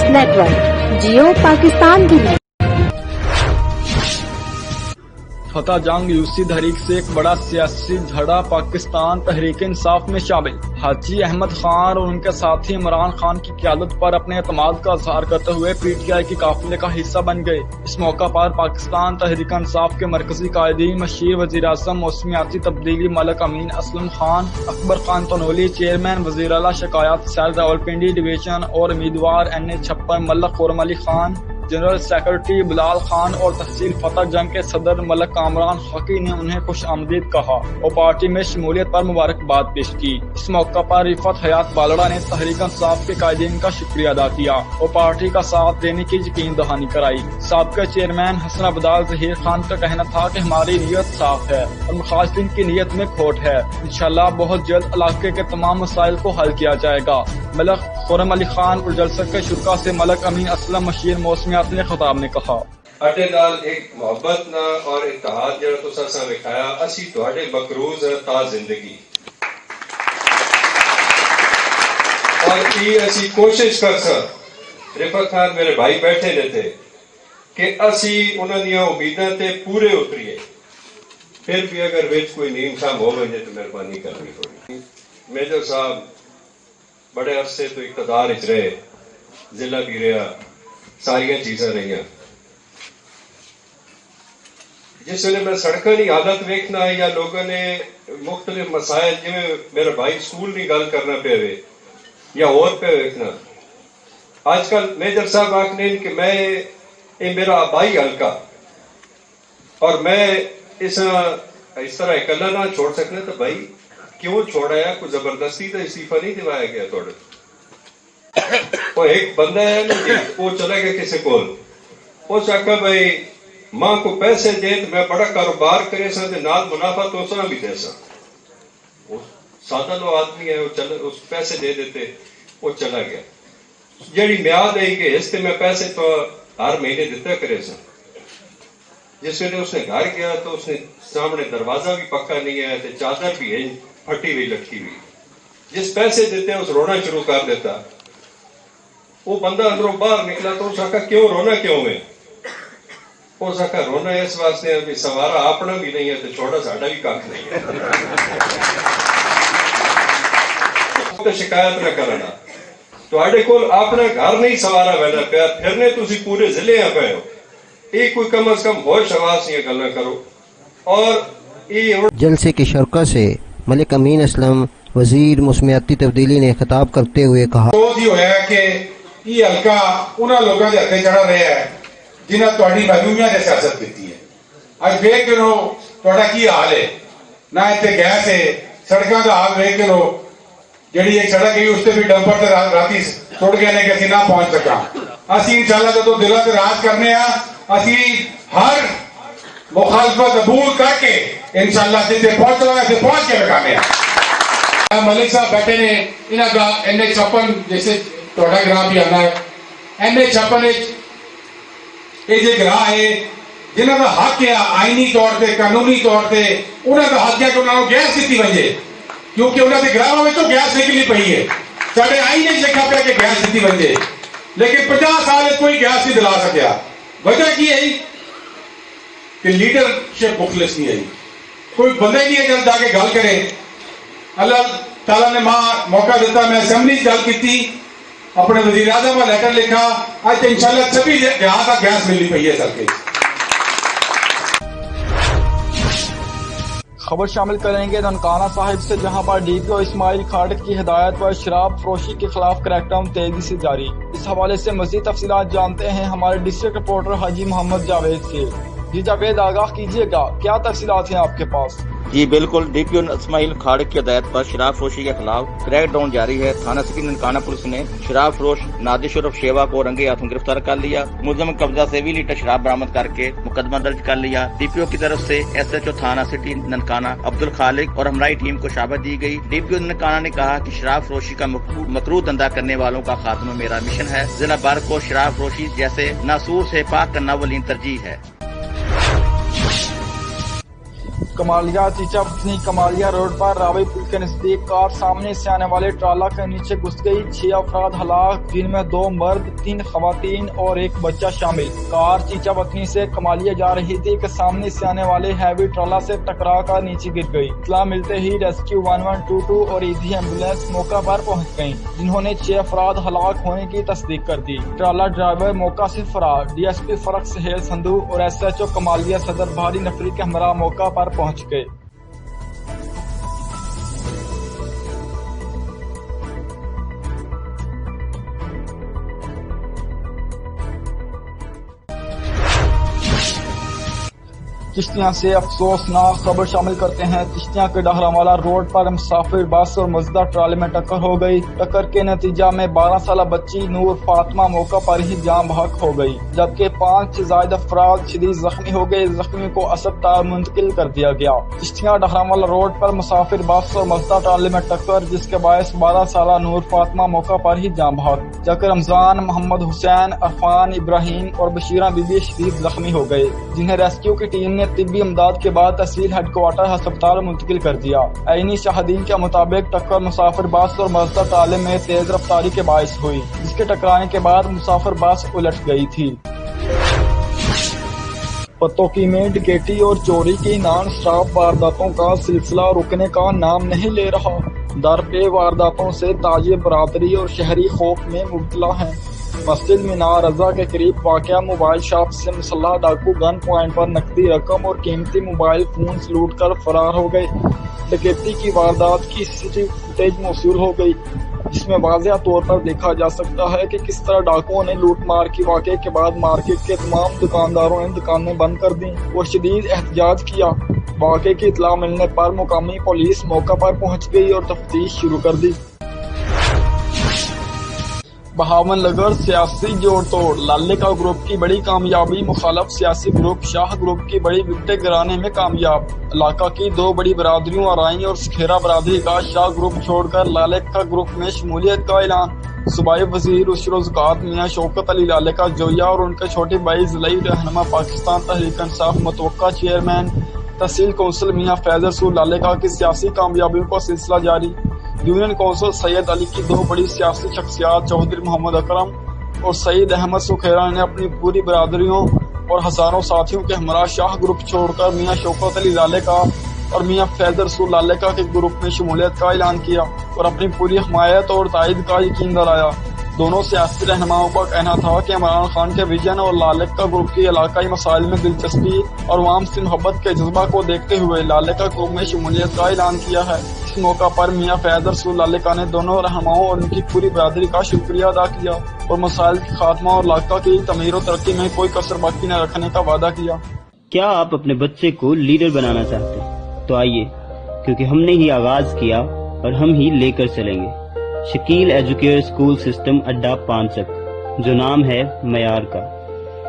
News network Jio Pakistan دلی۔ فتح جنگ Yossi تحریک سے ایک بڑا سیاسی جھڑا پاکستان تحریک انصاف میں شامل۔ حاجی احمد خان اور ان کے ساتھی عمران خان کی قیادت پر اپنے اعتماد کا اظہار کرتے ہوئے پی ٹی آئی کے قافلے کا حصہ بن گئے۔ اس موقع پر پاکستان تحریک انصاف کے مرکزی قائدین مشیر وزیر اعظم موسمیاتی تبدیلی ملک امین اسلم خان، اکبر خان تنولی، چیئرمین وزیر اعلیٰ شکایات سیل راولپنڈی ڈویژن اور امیدوار NA56 ملک خرم علی خان، جنرل سیکرٹری بلال خان اور تحصیل فتح جنگ کے صدر ملک کامران حقی نے انہیں خوش آمدید کہا اور پارٹی میں شمولیت پر مبارکباد پیش کی۔ اس موقع پر رفعت حیات بالڑا نے تحریک انصاف کے قائدین کا شکریہ ادا کیا اور پارٹی کا ساتھ دینے کی یقین دہانی کرائی۔ سابقہ چیئرمین حسن عبدال ظہیر خان کا کہنا تھا کہ ہماری نیت صاف ہے اور مخالفین کی نیت میں کھوٹ ہے۔ انشاءاللہ بہت جلد علاقے کے تمام مسائل کو حل کیا جائے گا۔ ملک خرم علی خان اور جلسہ کے شرکا سے ملک امین اسلم مشیر موسمیات نے خطاب میں کہا، اٹے نال ایک محبت نہ اور اتحاد جڑا تساں سا وکھایا، اسی تواڈے مقروض تا زندگی اور یہ اسی کوشش کر سا رفعت خان میرے بھائی بیٹھے نے تھے کہ اسی انہاں دیاں امیداں تے پورے اتریے، پھر بھی اگر وچ کوئی نیم شام ہو وجے تو مہربانی کرنی پڑی۔ میجر صاحب بڑے عرصے تو اقتدار وچ رہے، ضلع بھی رہا، ساری چیزاں رہی۔ جس ویلے میں سڑکوں کی حالت ویکھنا یا لوگوں نے مختلف مسائل جی میرا بھائی سکول کی گل کرنا پہ یا اور پہ ویکھنا، آج کل میجر صاحب آخنے کہ میں یہ میرا آبائی حلقہ اور میں اس طرح اکلا نہ چھوڑ سکنا، تو بھائی کیوں چھوڑایا؟ کوئی زبردستی تو استعفیٰ نہیں دوایا گیا تھوڑے۔ وہ ایک بندہ ہے نا جی، وہ چلا گیا کسی کو، اس آخا بھائی ماں کو پیسے دے تو میں بڑا کاروبار کرے سا نال منافع تو سا بھی دے سا۔ سادہ لو آدمی ہے، وہ اس پیسے دے دیتے، وہ چلا گیا۔ جیڑی میاد ہے کہ اس میں پیسے تو ہر مہینے دیتا کرے سا۔ جس ویلے اس نے گھر گیا تو اس نے سامنے دروازہ بھی پکا نہیں ہے، چادر بھی ہے پھٹی ہوئی لٹکی ہوئی۔ جس پیسے دیتے اس رونا شروع کر دیتا۔ وہ بندہ اندروں باہر نکلا تو اس آخا کیوں رونا کیوں ہے؟ اس آخا رونا اس واسطے ہے کہ سوارا اپنا بھی نہیں ہے تو چھوڑا ساڈا بھی کھ نہیں ہے۔ شکایت نہ کرنا، تواڈے کول اپنا گھر نہیں سوارا بہنا پیا، پھرنے تسی پورے ضلع پے ہو، یہ کوئی کم از کم ہوش حواس یہ گلاں کرو۔ اور جلسے کے شرکا سے ملک امین اسلم وزیر موسمیاتی تبدیلی نے خطاب کرتے ہوئے کہا، ہوا کہ یہ حلقہ انہوں لوگوں کے ہاتھے چڑھا رہا ہے جنہیں تاری محرومیت کی سیاست کی ہے۔ اج ویک کے لو تا کی حال ہے، نہ اتنے گیس ہے، سڑکوں کا حال ویک کے لو، جہی ایک سڑک گئی اس سے بھی ڈمپر سے رات ٹوٹ گئے نے کہ اسی نہ پہنچ سکا۔ اسی انشاءاللہ جب دلوں سے راج کرنے ہاں، اسی ہر مخالفت عبور کر کے انشاءاللہ جتنے پہنچنا ہے پہنچ کے دکھانے ہیں۔ ملک صاحب بیٹھے نے، انہوں کا NA56 جیسے تھوڑا گراہ بھی آنا ہے، NA56 یہ جو گراہ ہے جنہوں کا حق ہے آئینی طور پہ قانونی طور پہ انہوں کا حق ہے کہ انہوں نے گیس دیتی وجے، کیونکہ انہوں کے گراہوں میں تو گیس نکلی پئی ہے۔ سارے آئینے لکھا پیا کہ گیس دیتی وجے، لیکن 50 سال کوئی گیس نہیں دلا سکیا۔ وجہ کی ہے کہ لیڈرشپ مخلص نہیں ہے، کوئی بندے نہیں ہے جب جا کے گل کرے۔ اللہ تعالیٰ نے موقع دیتا، میں اسمبلی گل کی، اپنے وزیر اعظم کا لیٹر لکھا، آج انشاءاللہ 26 دیہات کا گیس ملنی پئی ہے سر کے۔ خبر شامل کریں گے ننکانہ صاحب سے، جہاں پر DPO اسماعیل کھاٹک کی ہدایت پر شراب فروشی کے خلاف کریک ڈاؤن تیزی سے جاری۔ اس حوالے سے مزید تفصیلات جانتے ہیں ہمارے ڈسٹرکٹ رپورٹر حاجی محمد جاوید سے۔ جی جاوید، آگاہ کیجیے گا، کیا تفصیلات ہیں آپ کے پاس؟ جی بالکل، DPO اسماعیل کھاڑک کی ہدایت پر شراب فروشی کے خلاف کریک ڈاؤن جاری ہے۔ تھانہ سٹی ننکانہ پولیس نے شراب فروش نادر شرف شیوا کو رنگے ہاتھوں گرفتار کر لیا۔ ملزم قبضہ سے 20 لیٹر شراب برآمد کر کے مقدمہ درج کر لیا۔ DPO کی طرف سے SHO تھانہ سٹی ننکانہ عبدالخالق اور ہمراہی ٹیم کو شابت دی گئی۔ DPO ننکانہ نے کہا کہ شراب فروشی کا مکروہ دھندا کرنے والوں کا خاتمہ میرا مشن ہے۔ ضلع بھر کو شراب فروشی جیسے ناسور سے پاک کرنا اولین ترجیح ہے۔ کمالیہ چیچا پتنی کمالیہ روڈ پر راوی پل کے نزدیک کار سامنے سے آنے والے ٹرالہ کے نیچے گھس گئی. 6 افراد ہلاک جن میں 2 مرد 3 خواتین اور 1 بچہ شامل. کار چیچا وطنی سے کمالیہ جا رہی تھی کہ سامنے سے آنے والے ہیوی ٹرالہ سے ٹکرا کر نیچے گر گئی. اطلاع ملتے ہی ریسکیو 1122 اور ایزی ایمبولینس موقع پر پہنچ گئیں جنہوں نے 6 افراد ہلاک ہونے کی تصدیق کر دی. ٹرالہ ڈرائیور موقع سے فرار. ڈی ایس پی فرق سہیل سندھو اور ایس ایچ او کمالیہ صدر بھاری نفری کے ہمراہ موقع پر پہنچ گئے. چشتیاں سے افسوسناک خبر شامل کرتے ہیں. چشتیاں کے ڈہراموالا روڈ پر مسافر بس اور مزدہ ٹرالے میں ٹکر ہو گئی. ٹکر کے نتیجہ میں 12 سالہ بچی نور فاطمہ موقع پر ہی جاں بحق ہو گئی جبکہ 5 زائد افراد شدید زخمی ہو گئے. زخمیوں کو اسپتال منتقل کر دیا گیا. چشتیاں ڈہراموالا روڈ پر مسافر بس اور مزدہ ٹرالے میں ٹکر جس کے باعث 12 سالہ نور فاطمہ موقع پر ہی جاں بحق جبکہ رمضان، محمد حسین، عرفان، ابراہیم اور بشیرہ بی بی شدید زخمی ہو گئے جنہیں ریسکیو کی ٹیم نے طبی امداد کے بعد تحصیل ہیڈ کوارٹر ہسپتال منتقل کر دیا. عینی شاہدین کے مطابق ٹکر مسافر بس اور مزدہ ٹرالے میں تیز رفتاری کے باعث ہوئی جس کے ٹکرانے کے بعد مسافر بس الٹ گئی تھی. پتوکی میں ڈکیتی اور چوری کی نان اسٹاپ وارداتوں کا سلسلہ رکنے کا نام نہیں لے رہا. درپے وارداتوں سے تاجر برادری اور شہری خوف میں مبتلا ہیں. مسجد مینار رضا کے قریب واقع موبائل شاپ سے مسلح ڈاکو گن پوائنٹ پر نقدی رقم اور قیمتی موبائل فونز لوٹ کر فرار ہو گئے. ڈکیتی کی واردات کی سی سی ٹی وی فوٹیج موصول ہو گئی جس میں واضح طور پر دیکھا جا سکتا ہے کہ کس طرح ڈاکوؤں نے لوٹ مار کی واقعے کے بعد مارکیٹ کے تمام دکانداروں نے دکانیں بند کر دیں اور شدید احتجاج کیا. واقعے کی اطلاع ملنے پر مقامی پولیس موقع پر پہنچ گئی اور تفتیش شروع کر دی. بہاون نگر سیاسی جوڑ توڑ. لالے کا گروپ کی بڑی کامیابی. مخالف سیاسی گروپ شاہ گروپ کی بڑی وکٹیں گرانے میں کامیاب. علاقہ کی 2 بڑی برادریوں ارائیں اور سکھیرا برادری کا شاہ گروپ چھوڑ کر لالے کا گروپ میں شمولیت کا اعلان. صوبائی وزیر عشر و زکوٰۃ میاں شوکت علی لالے کا جویا اور ان کے چھوٹے بھائی ضلعی رہنما پاکستان تحریک انصاف متوقع چیئرمین تحصیل کونسل میاں فیض رسول لالے کا کی سیاسی کامیابیوں کا سلسلہ جاری. یونین کونسل سید علی کی 2 بڑی سیاسی شخصیات چودھری محمد اکرم اور سعید احمد سکھیرا نے اپنی پوری برادریوں اور ہزاروں ساتھیوں کے ہمراہ شاہ گروپ چھوڑ کر میاں شوکت علی لالے کا اور میاں فیض رسول لالے کا کے گروپ میں شمولیت کا اعلان کیا اور اپنی پوری حمایت اور تائید کا یقین دلایا. دونوں سیاسی رہنماؤں کا کہنا تھا کہ عمران خان کے ویژن اور لالے کا گروپ کی علاقائی مسائل میں دلچسپی اور عوام سے محبت کے جذبہ کو دیکھتے ہوئے لالے کا گروپ میں شمولیت کا اعلان کیا ہے. اس موقع پر میاں فیض رسول لالے کا نے دونوں رہنماؤں اور ان کی پوری برادری کا شکریہ ادا کیا اور مسائل کی خاتمہ اور علاقہ کی تعمیر و ترقی میں کوئی کسر باقی نہ رکھنے کا وعدہ کیا. کیا آپ اپنے بچے کو لیڈر بنانا چاہتے ہیں؟ تو آئیے، کیونکہ ہم نے ہی آغاز کیا اور ہم ہی لے کر چلیں گے. شکیل ایجوکیئر اسکول سسٹم اڈا پانچک، جو نام ہے معیار کا.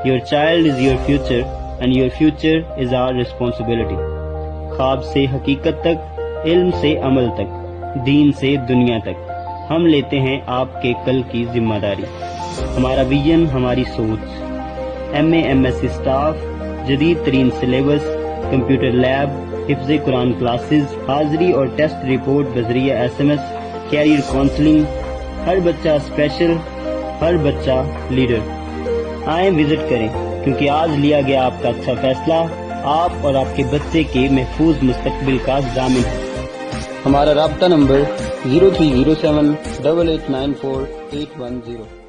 Your child is your future and your future is our responsibility. خواب سے حقیقت تک، علم سے عمل تک، دین سے دنیا تک ہم لیتے ہیں آپ کے کل کی ذمہ داری. ہمارا ویژن، ہماری سوچ. MA MSc اسٹاف، جدید ترین سلیبس، کمپیوٹر لیب، حفظ قرآن کلاسز، حاضری اور ٹیسٹ رپورٹ بذریعہ SMS، کیریئر کاؤنسلنگ. ہر بچہ اسپیشل، ہر بچہ لیڈر. آئیں وزٹ کریں، کیونکہ آج لیا گیا آپ کا اچھا فیصلہ آپ اور آپ کے بچے کے محفوظ مستقبل کا ضامن ہے. ہمارا رابطہ نمبر 03078894 810.